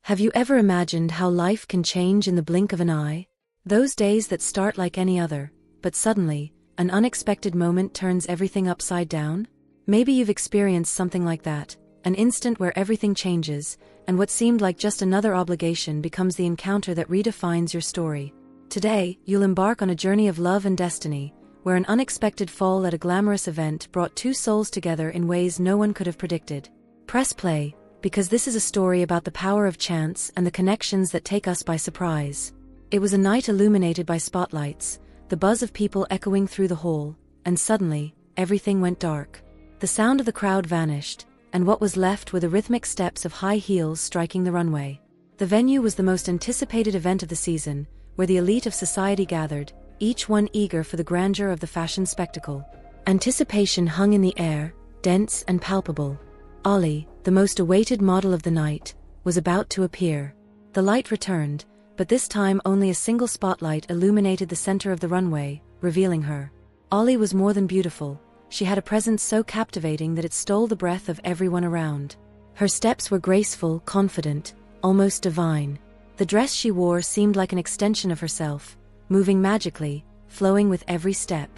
Have you ever imagined how life can change in the blink of an eye? Those days that start like any other, but suddenly, an unexpected moment turns everything upside down? Maybe you've experienced something like that, an instant where everything changes, and what seemed like just another obligation becomes the encounter that redefines your story. Today, you'll embark on a journey of love and destiny, where an unexpected fall at a glamorous event brought two souls together in ways no one could have predicted. Press play, because this is a story about the power of chance and the connections that take us by surprise. It was a night illuminated by spotlights, the buzz of people echoing through the hall, and suddenly, everything went dark. The sound of the crowd vanished, and what was left were the rhythmic steps of high heels striking the runway. The venue was the most anticipated event of the season, where the elite of society gathered, each one eager for the grandeur of the fashion spectacle. Anticipation hung in the air, dense and palpable. Ollie, the most awaited model of the night, was about to appear. The light returned, but this time only a single spotlight illuminated the center of the runway, revealing her. Ollie was more than beautiful. She had a presence so captivating that it stole the breath of everyone around. Her steps were graceful, confident, almost divine. The dress she wore seemed like an extension of herself, moving magically, flowing with every step.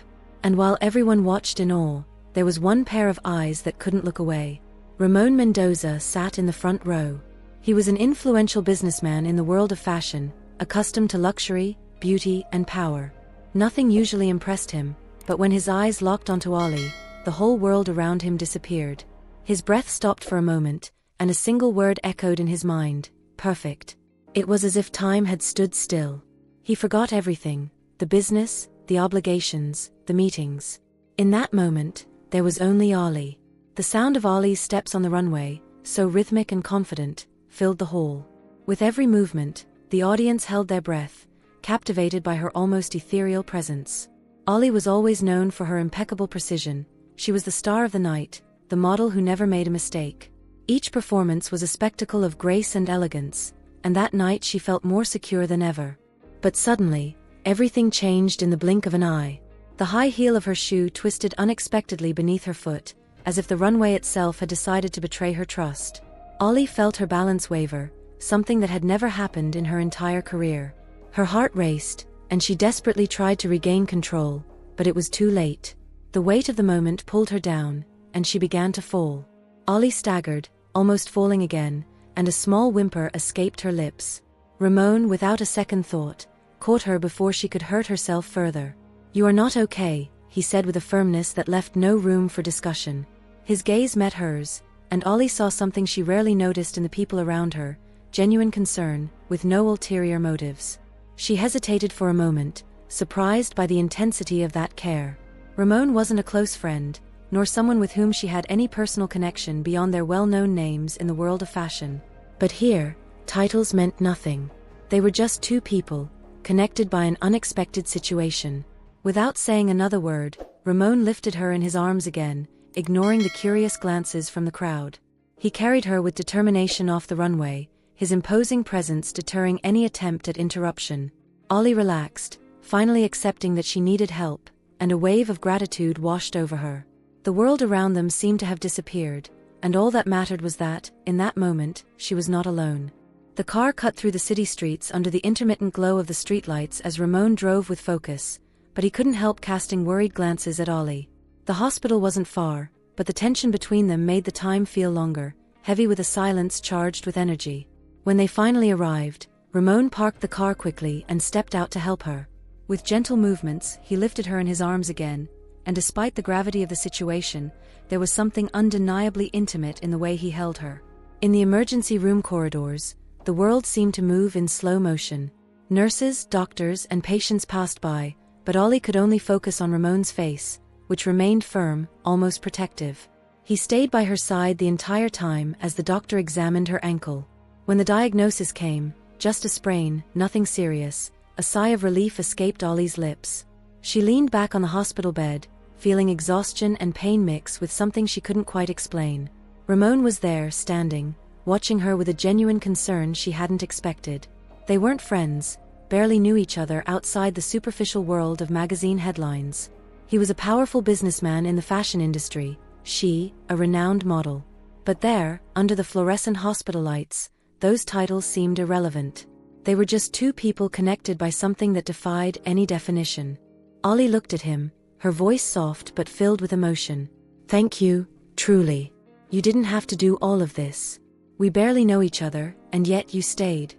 And while everyone watched in awe, there was one pair of eyes that couldn't look away. Ramon Mendoza sat in the front row. He was an influential businessman in the world of fashion, accustomed to luxury, beauty, and power. Nothing usually impressed him, but when his eyes locked onto Ollie, the whole world around him disappeared. His breath stopped for a moment, and a single word echoed in his mind: perfect. It was as if time had stood still. He forgot everything: the business, the obligations, the meetings. In that moment, there was only Ollie. The sound of Ollie's steps on the runway, so rhythmic and confident, filled the hall. With every movement, the audience held their breath, captivated by her almost ethereal presence. Ollie was always known for her impeccable precision. She was the star of the night, the model who never made a mistake. Each performance was a spectacle of grace and elegance, and that night she felt more secure than ever. But suddenly, everything changed in the blink of an eye. The high heel of her shoe twisted unexpectedly beneath her foot, as if the runway itself had decided to betray her trust. Ollie felt her balance waver, something that had never happened in her entire career. Her heart raced, and she desperately tried to regain control, but it was too late. The weight of the moment pulled her down, and she began to fall. Ollie staggered, almost falling again, and a small whimper escaped her lips. Ramon, without a second thought, caught her before she could hurt herself further. "You are not okay," he said with a firmness that left no room for discussion. His gaze met hers, and Ollie saw something she rarely noticed in the people around her: genuine concern, with no ulterior motives. She hesitated for a moment, surprised by the intensity of that care. Ramon wasn't a close friend, nor someone with whom she had any personal connection beyond their well-known names in the world of fashion. But here, titles meant nothing. They were just two people, connected by an unexpected situation. Without saying another word, Ramon lifted her in his arms again, ignoring the curious glances from the crowd. He carried her with determination off the runway, his imposing presence deterring any attempt at interruption. Ollie relaxed, finally accepting that she needed help, and a wave of gratitude washed over her. The world around them seemed to have disappeared, and all that mattered was that, in that moment, she was not alone. The car cut through the city streets under the intermittent glow of the streetlights as Ramon drove with focus, but he couldn't help casting worried glances at Ollie. The hospital wasn't far, but the tension between them made the time feel longer, heavy with a silence charged with energy. When they finally arrived, Ramon parked the car quickly and stepped out to help her. With gentle movements, he lifted her in his arms again, and despite the gravity of the situation, there was something undeniably intimate in the way he held her. In the emergency room corridors, the world seemed to move in slow motion. Nurses, doctors, and patients passed by, but Ollie could only focus on Ramon's face, which remained firm, almost protective. He stayed by her side the entire time as the doctor examined her ankle. When the diagnosis came, just a sprain, nothing serious, a sigh of relief escaped Ollie's lips. She leaned back on the hospital bed, feeling exhaustion and pain mix with something she couldn't quite explain. Ramon was there, standing, watching her with a genuine concern she hadn't expected. They weren't friends, barely knew each other outside the superficial world of magazine headlines. He was a powerful businessman in the fashion industry, she, a renowned model. But there, under the fluorescent hospital lights, those titles seemed irrelevant. They were just two people connected by something that defied any definition. Ollie looked at him, her voice soft but filled with emotion. "Thank you, truly. You didn't have to do all of this. We barely know each other, and yet you stayed.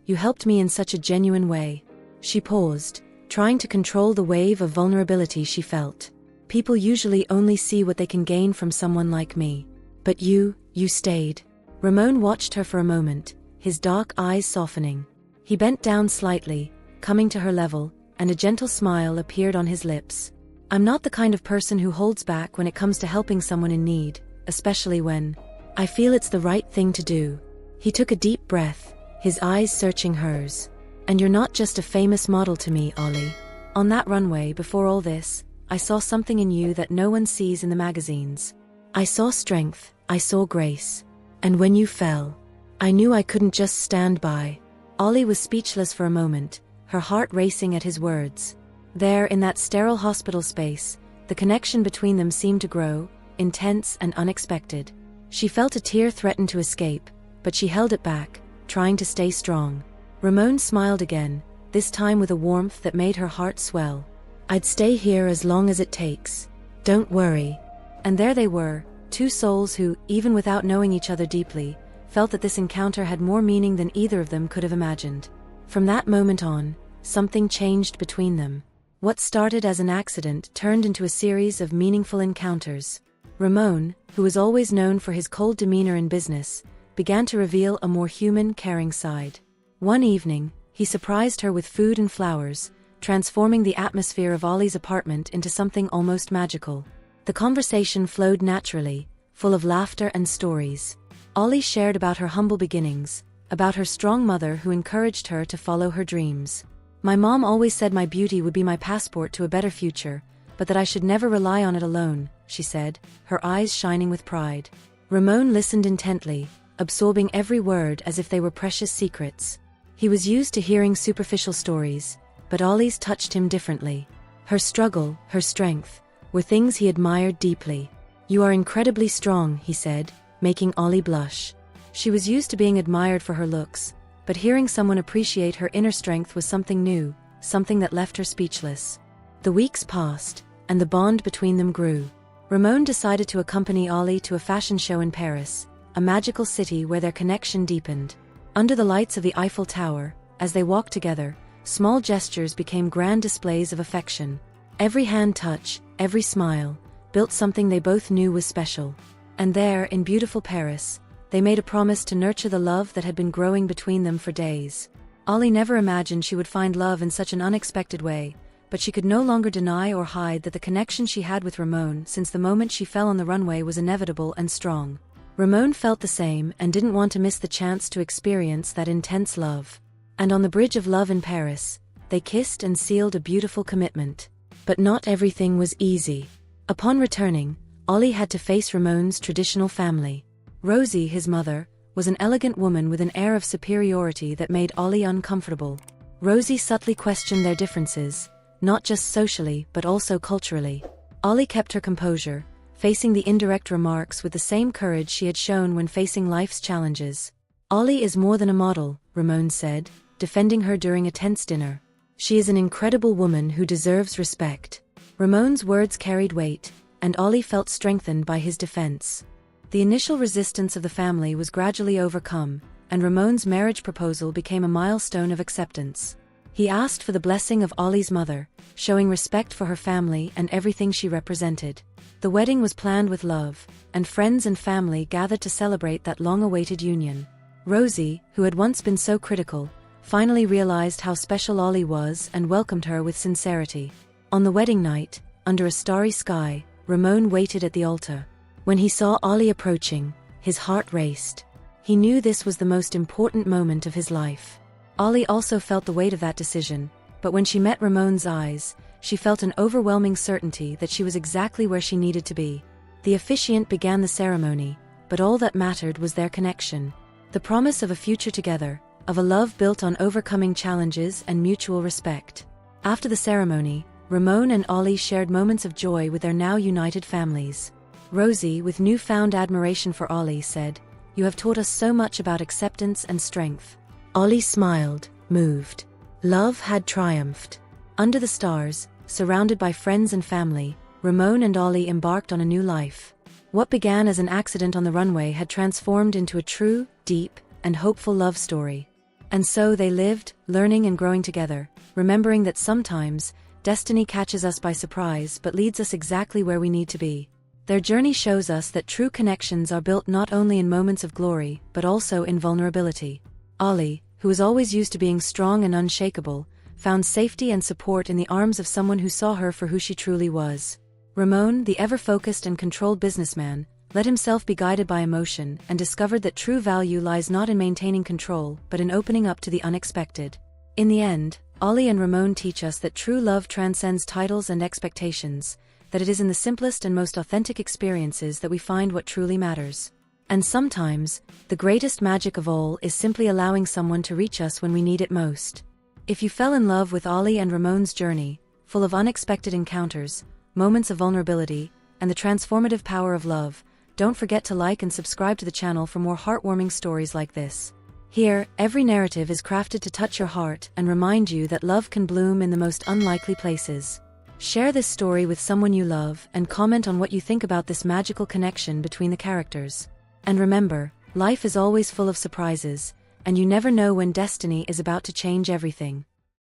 You helped me in such a genuine way." She paused, trying to control the wave of vulnerability she felt. "People usually only see what they can gain from someone like me. But you stayed." Ramon watched her for a moment, his dark eyes softening. He bent down slightly, coming to her level, and a gentle smile appeared on his lips. "I'm not the kind of person who holds back when it comes to helping someone in need, especially when I feel it's the right thing to do." He took a deep breath, his eyes searching hers. "And you're not just a famous model to me, Ollie. On that runway before all this, I saw something in you that no one sees in the magazines. I saw strength, I saw grace. And when you fell, I knew I couldn't just stand by." Ollie was speechless for a moment, her heart racing at his words. There, in that sterile hospital space, the connection between them seemed to grow, intense and unexpected. She felt a tear threaten to escape, but she held it back, trying to stay strong. Ramon smiled again, this time with a warmth that made her heart swell. "I'd stay here as long as it takes. Don't worry." And there they were, two souls who, even without knowing each other deeply, felt that this encounter had more meaning than either of them could have imagined. From that moment on, something changed between them. What started as an accident turned into a series of meaningful encounters. Ramon, who was always known for his cold demeanor in business, began to reveal a more human, caring side. One evening, he surprised her with food and flowers, transforming the atmosphere of Ollie's apartment into something almost magical. The conversation flowed naturally, full of laughter and stories. Ollie shared about her humble beginnings, about her strong mother who encouraged her to follow her dreams. "My mom always said my beauty would be my passport to a better future, but that I should never rely on it alone," she said, her eyes shining with pride. Ramon listened intently, absorbing every word as if they were precious secrets. He was used to hearing superficial stories, but Ollie's touched him differently. Her struggle, her strength, were things he admired deeply. "You are incredibly strong," he said, making Ollie blush. She was used to being admired for her looks, but hearing someone appreciate her inner strength was something new, something that left her speechless. The weeks passed, and the bond between them grew. Ramon decided to accompany Ollie to a fashion show in Paris, a magical city where their connection deepened. Under the lights of the Eiffel Tower, as they walked together, small gestures became grand displays of affection. Every hand touch, every smile, built something they both knew was special. And there, in beautiful Paris, they made a promise to nurture the love that had been growing between them for days. Ollie never imagined she would find love in such an unexpected way, but she could no longer deny or hide that the connection she had with Ramon since the moment she fell on the runway was inevitable and strong. Ramon felt the same and didn't want to miss the chance to experience that intense love. And on the Bridge of Love in Paris, they kissed and sealed a beautiful commitment. But not everything was easy. Upon returning, Ollie had to face Ramon's traditional family. Rosie, his mother, was an elegant woman with an air of superiority that made Ollie uncomfortable. Rosie subtly questioned their differences, not just socially but also culturally. Ollie kept her composure, facing the indirect remarks with the same courage she had shown when facing life's challenges. "Ollie is more than a model," Ramon said, defending her during a tense dinner. "She is an incredible woman who deserves respect." Ramon's words carried weight, and Ollie felt strengthened by his defense. The initial resistance of the family was gradually overcome, and Ramon's marriage proposal became a milestone of acceptance. He asked for the blessing of Ollie's mother, showing respect for her family and everything she represented. The wedding was planned with love, and friends and family gathered to celebrate that long-awaited union. Rosie, who had once been so critical, finally realized how special Ollie was and welcomed her with sincerity. On the wedding night, under a starry sky, Ramon waited at the altar. When he saw Ollie approaching, his heart raced. He knew this was the most important moment of his life. Ollie also felt the weight of that decision, but when she met Ramon's eyes, she felt an overwhelming certainty that she was exactly where she needed to be. The officiant began the ceremony, but all that mattered was their connection. The promise of a future together, of a love built on overcoming challenges and mutual respect. After the ceremony, Ramon and Ollie shared moments of joy with their now united families. Rosie, with newfound admiration for Ollie, said, You have taught us so much about acceptance and strength." Ollie smiled, moved. Love had triumphed. Under the stars, surrounded by friends and family, Ramon and Ollie embarked on a new life. What began as an accident on the runway had transformed into a true, deep, and hopeful love story. And so they lived, learning and growing together, remembering that sometimes, destiny catches us by surprise but leads us exactly where we need to be. Their journey shows us that true connections are built not only in moments of glory, but also in vulnerability. Ollie, who was always used to being strong and unshakable, found safety and support in the arms of someone who saw her for who she truly was. Ramon, the ever-focused and controlled businessman, let himself be guided by emotion and discovered that true value lies not in maintaining control, but in opening up to the unexpected. In the end, Ollie and Ramon teach us that true love transcends titles and expectations, that it is in the simplest and most authentic experiences that we find what truly matters. And sometimes, the greatest magic of all is simply allowing someone to reach us when we need it most. If you fell in love with Ollie and Ramon's journey, full of unexpected encounters, moments of vulnerability, and the transformative power of love, don't forget to like and subscribe to the channel for more heartwarming stories like this. Here, every narrative is crafted to touch your heart and remind you that love can bloom in the most unlikely places. Share this story with someone you love and comment on what you think about this magical connection between the characters. And remember, life is always full of surprises, and you never know when destiny is about to change everything.